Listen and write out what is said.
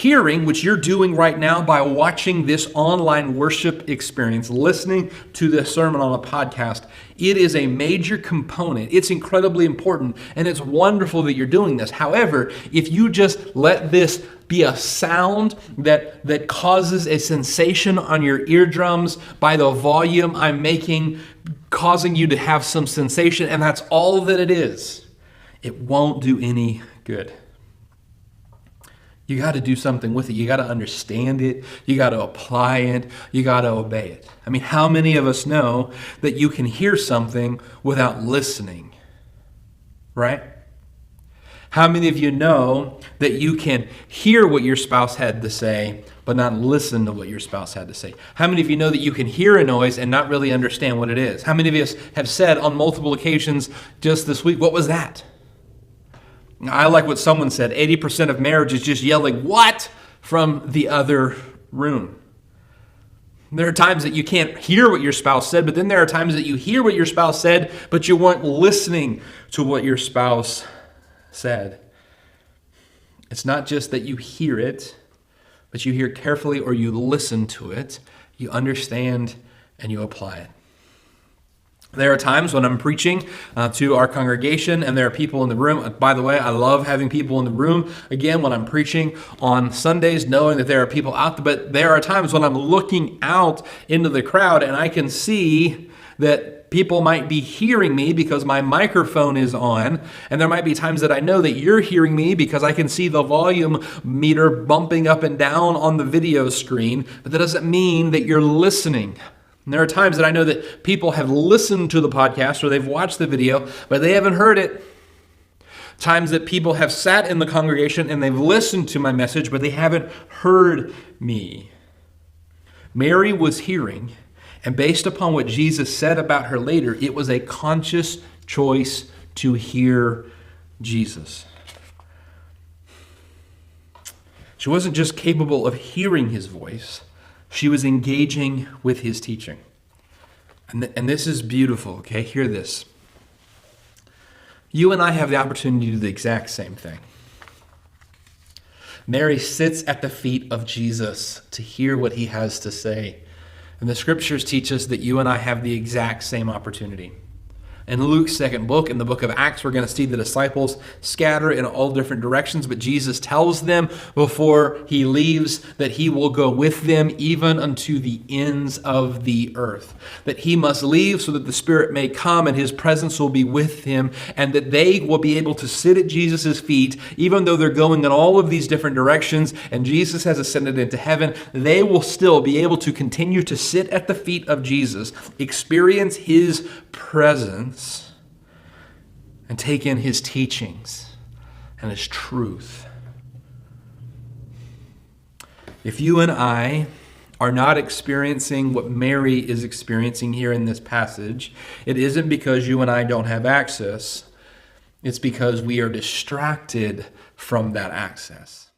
hearing, which you're doing right now by watching this online worship experience, listening to this sermon on a podcast, it is a major component. It's incredibly important, and it's wonderful that you're doing this. However, if you just let this be a sound that causes a sensation on your eardrums by the volume I'm making, causing you to have some sensation, and that's all that it is, it won't do any good. You got to do something with it. You got to understand it. You got to apply it. You got to obey it. I mean, how many of us know that you can hear something without listening? Right? How many of you know that you can hear what your spouse had to say, but not listen to what your spouse had to say? How many of you know that you can hear a noise and not really understand what it is? How many of us have said on multiple occasions just this week, what was that? I like what someone said, 80% of marriage is just yelling, "What?" from the other room. There are times that you can't hear what your spouse said, but then there are times that you hear what your spouse said, but you weren't listening to what your spouse said. It's not just that you hear it, but you hear carefully or you listen to it, you understand, and you apply it. There are times when I'm preaching to our congregation and there are people in the room. By the way, I love having people in the room. Again, when I'm preaching on Sundays, knowing that there are people out there. But there are times when I'm looking out into the crowd and I can see that people might be hearing me because my microphone is on. And there might be times that I know that you're hearing me because I can see the volume meter bumping up and down on the video screen. But that doesn't mean that you're listening. And there are times that I know that people have listened to the podcast or they've watched the video, but they haven't heard it. Times that people have sat in the congregation and they've listened to my message, but they haven't heard me. Mary was hearing, and based upon what Jesus said about her later, it was a conscious choice to hear Jesus. She wasn't just capable of hearing his voice, she was engaging with his teaching. And this is beautiful, okay? Hear this. You and I have the opportunity to do the exact same thing. Mary sits at the feet of Jesus to hear what he has to say. And the scriptures teach us that you and I have the exact same opportunity. In Luke's second book, in the book of Acts, we're going to see the disciples scatter in all different directions, but Jesus tells them before he leaves that he will go with them even unto the ends of the earth. That he must leave so that the Spirit may come and his presence will be with him, and that they will be able to sit at Jesus' feet, even though they're going in all of these different directions and Jesus has ascended into heaven, they will still be able to continue to sit at the feet of Jesus, experience his presence, and take in his teachings and his truth. If you and I are not experiencing what Mary is experiencing here in this passage, it isn't because you and I don't have access. It's because we are distracted from that access.